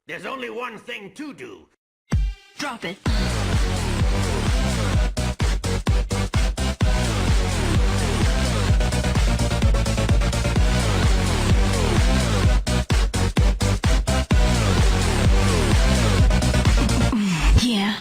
There's only one thing to do. Drop it. Yeah.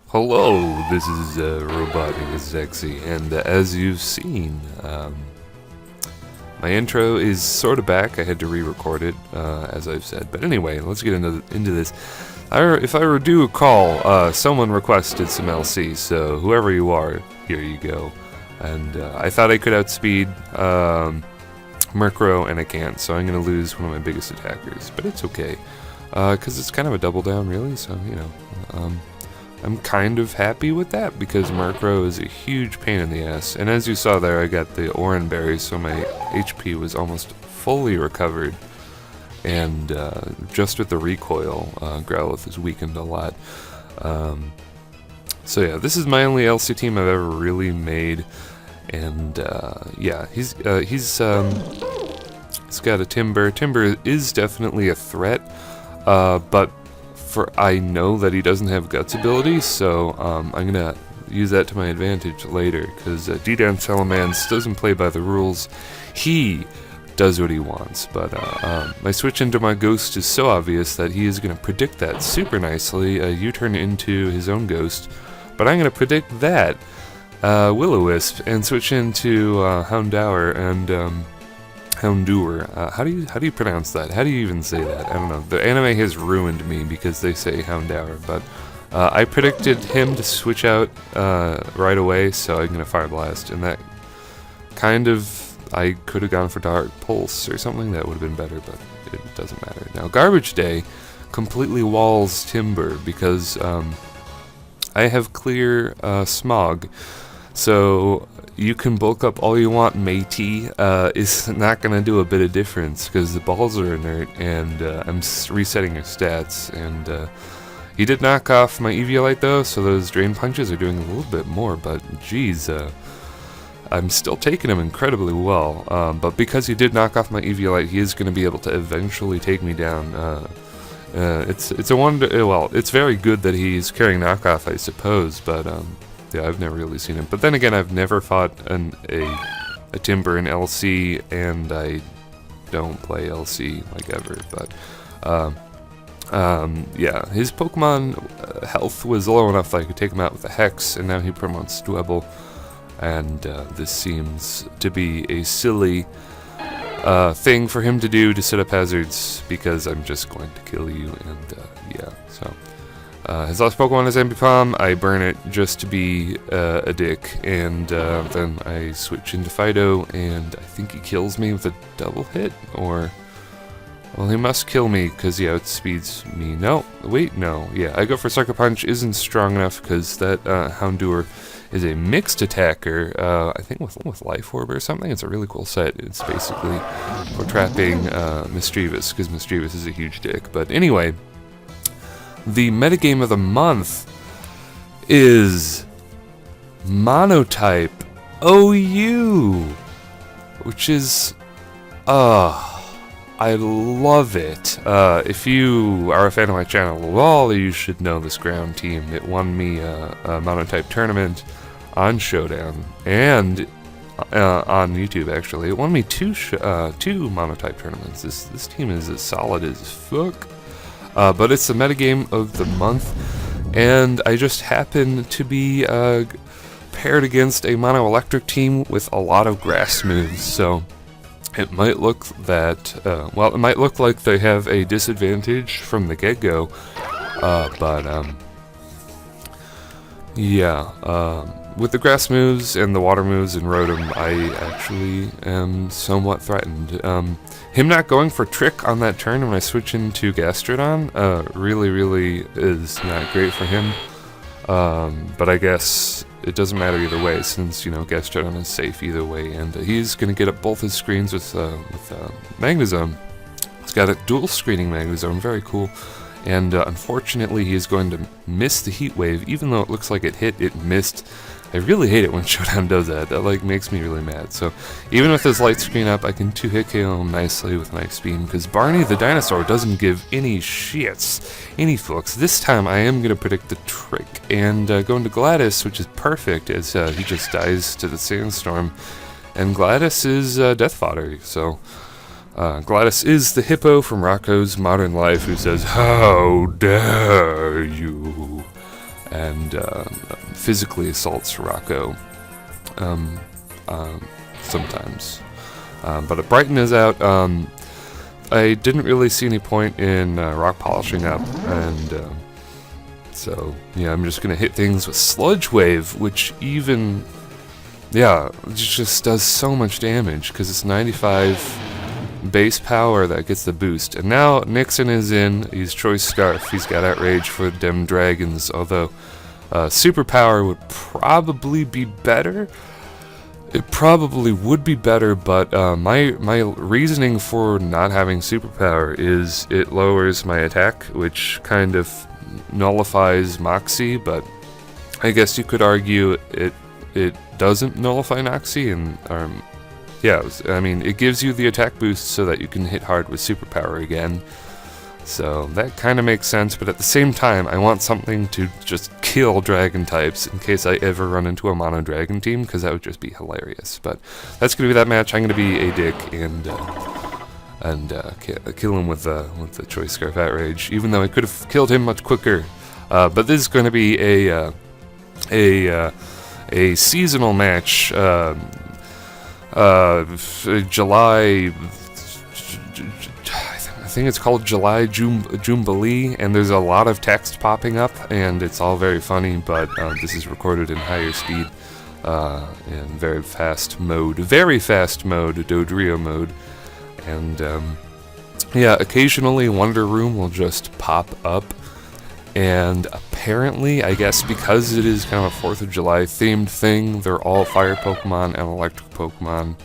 Hello, this is RobotnikIsSexy, and as you've seen, my intro is sort of back. I had to re-record it, as I've said. But anyway, let's get into this. If I do recall, someone requested some LC, so whoever you are, here you go. And I thought I could outspeed Murkrow, and I can't, so I'm going to lose one of my biggest attackers. But it's okay, because it's kind of a double down, really, so, you know. I'm kind of happy with that because Murkrow is a huge pain in the ass. And as you saw there, I got the Oran Berry, so my HP was almost fully recovered. And just with the recoil, Growlithe is weakened a lot. So yeah, this is my only LC team I've ever really made. And yeah, he's got a Timber. Timber is definitely a threat, but I know that he doesn't have Guts ability, so I'm gonna use that to my advantage later, because D-Dan Salamence doesn't play by the rules. He does what he wants, but my switch into my Ghost is so obvious that he is gonna predict that super nicely, U-turn into his own Ghost, but I'm gonna predict that Will-O-Wisp and switch into Houndour and Houndour. How do you pronounce that? How do you even say that? I don't know. The anime has ruined me because they say Houndour, but I predicted him to switch out right away, so I'm gonna Fire Blast, and that kind of, I could have gone for Dark Pulse or something that would have been better, but it doesn't matter. Now, Garbage Day completely walls Timber because I have clear Smog, so you can bulk up all you want, matey. It's not going to do a bit of difference because the balls are inert, and I'm resetting your stats. And he did knock off my Eviolite though, so those Drain Punches are doing a little bit more, but geez, I'm still taking him incredibly well. But because he did knock off my Eviolite, he is going to be able to eventually take me down. It's a wonder. Well, it's very good that he's carrying knockoff, I suppose, but yeah, I've never really seen him. But then again, I've never fought a Timber in LC, and I don't play LC like ever. But yeah, his Pokemon health was low enough that I could take him out with a Hex, and now he promotes Dwebble, and this seems to be a silly thing for him to do, to set up hazards, because I'm just going to kill you, and yeah, so. His last Pokemon is Ambipom. I burn it just to be a dick, and then I switch into Fido, and I think he kills me with a double hit, or... Well, he must kill me, because he outspeeds me. No, wait, no. Yeah, I go for Sucker Punch, isn't strong enough, because that Houndour is a mixed attacker, I think with Life Orb or something. It's a really cool set. It's basically for trapping Mischievous, because Mischievous is a huge dick. But anyway... The metagame of the month is Monotype OU, which is, I love it. If you are a fan of my channel at all, you should know this ground team. It won me a Monotype tournament on Showdown and on YouTube, actually. It won me two Monotype tournaments. This team is as solid as fuck. But it's the metagame of the month, and I just happen to be paired against a mono-electric team with a lot of grass moves, so it might look that, well, it might look like they have a disadvantage from the get-go, but, yeah, with the grass moves and the water moves and Rotom, I actually am somewhat threatened. Him not going for Trick on that turn when I switch into Gastrodon really is not great for him. But I guess it doesn't matter either way, since, you know, Gastrodon is safe either way, and he's going to get up both his screens with Magnezone. He's got a dual screening Magnezone, very cool. And unfortunately, he is going to miss the Heat Wave, even though it looks like it hit, it missed. I really hate it when Showdown does that. That like makes me really mad. So even with his light screen up, I can 2-hit KO him nicely with Knife's Beam, because Barney the dinosaur doesn't give any shits, any fucks. This time I am going to predict the trick and go into Gladys, which is perfect, as he just dies to the sandstorm. And Gladys is death fodder, so Gladys is the hippo from Rocco's Modern Life who says, "How dare you?" and physically assaults Rocco sometimes. But Brighton is out. I didn't really see any point in rock polishing up, and so yeah, I'm just gonna hit things with Sludge Wave, which even it just does so much damage because it's 95 base power that gets the boost. And now Nixon is in. He's Choice Scarf. He's got Outrage for dem dragons, although superpower would probably be better. It probably would be better, but my reasoning for not having superpower is it lowers my attack, which kind of nullifies Moxie, but I guess you could argue it doesn't nullify Noxie, and yeah, I mean, it gives you the attack boost so that you can hit hard with superpower again. So that kind of makes sense, but at the same time, I want something to just kill dragon types in case I ever run into a mono dragon team, because that would just be hilarious. But that's going to be that match. I'm going to be a dick and kill him with the Choice Scarf Outrage, even though I could have killed him much quicker. But this is going to be a seasonal match. July, I think it's called July Jubilee, and there's a lot of text popping up, and it's all very funny, but this is recorded in higher speed, in very fast mode, Dodrio mode, and yeah, occasionally Wonder Room will just pop up. And apparently, I guess because it is kind of a 4th of July themed thing, they're all fire Pokemon and electric Pokemon.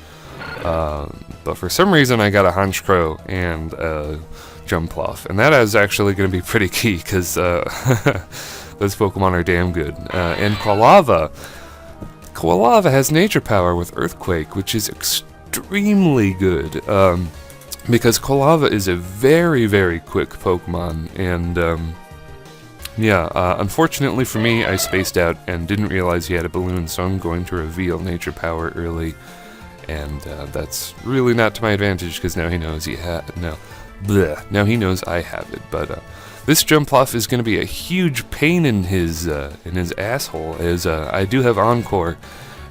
But for some reason, I got a Honchkrow and a Jumpluff. And that is actually going to be pretty key, because those Pokemon are damn good. And Quilava has Nature Power with Earthquake, which is extremely good. Because Quilava is a very, very quick Pokemon, and unfortunately for me, I spaced out and didn't realize he had a balloon, so I'm going to reveal Nature Power early, and that's really not to my advantage, because now he knows now he knows I have it. But this Jumpluff is going to be a huge pain in his asshole, as I do have Encore,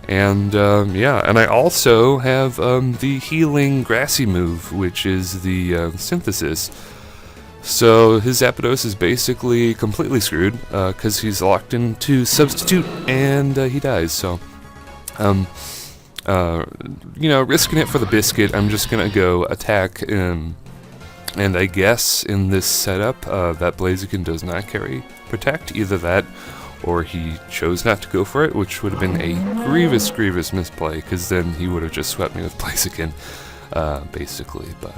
and and I also have the healing Grassy move, which is the Synthesis. So his Zapdos is basically completely screwed, because he's locked into Substitute, and he dies. So, risking it for the biscuit, I'm just gonna go attack, and I guess in this setup, that Blaziken does not carry Protect. Either that, or he chose not to go for it, which would have been a grievous misplay, because then he would have just swept me with Blaziken, basically. But,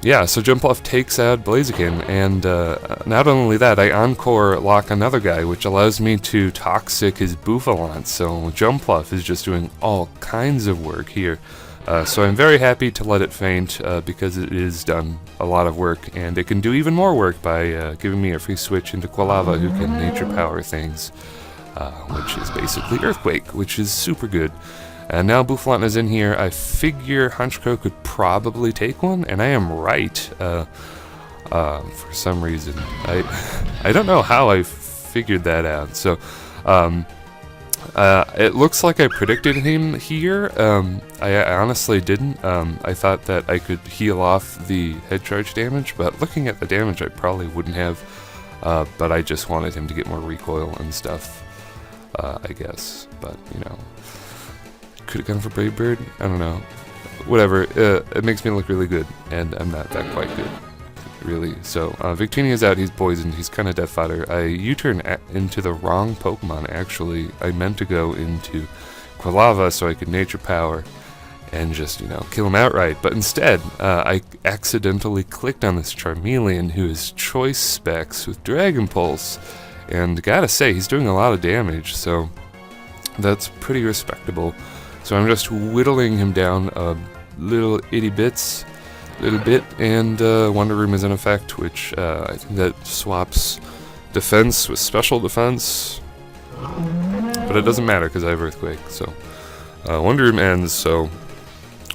yeah, so Jumpluff takes out Blaziken, and not only that, I Encore lock another guy, which allows me to Toxic his Bouffalance, so Jumpluff is just doing all kinds of work here. So I'm very happy to let it faint, because it is done a lot of work, and it can do even more work by giving me a free switch into Quilava, who can Nature Power things, which is basically Earthquake, which is super good. And now Bouffalance is in here. I figure Honchkrow could probably take one, and I am right. For some reason, I don't know how I figured that out. So, it looks like I predicted him here. I honestly didn't. I thought that I could heal off the head charge damage, but looking at the damage, I probably wouldn't have. But I just wanted him to get more recoil and stuff, I guess. But could have gone for Brave Bird? I don't know. Whatever. It makes me look really good, and I'm not that quite good, really. So, Victinia's out. He's poisoned. He's kind of death fodder. I U-turn into the wrong Pokemon, actually. I meant to go into Quilava so I could Nature Power and just, kill him outright. But instead, I accidentally clicked on this Charmeleon, who is Choice Specs with Dragon Pulse. and gotta say, he's doing a lot of damage, so that's pretty respectable. So I'm just whittling him down a little bit, and Wonder Room is in effect, which I think that swaps defense with special defense, but it doesn't matter because I have Earthquake. So Wonder Room ends, so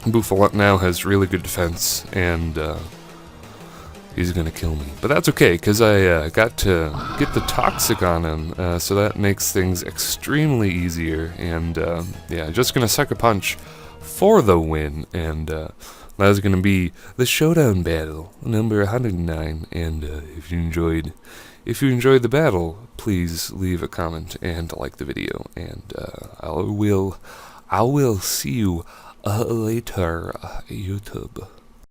Buffalant now has really good defense, and he's gonna kill me. But that's okay, because I got to get the Toxic on him, so that makes things extremely easier, and yeah, just gonna Sucker Punch for the win, and that is gonna be the Showdown battle, number 109, and if you enjoyed the battle, please leave a comment and like the video, and I will see you later, YouTube.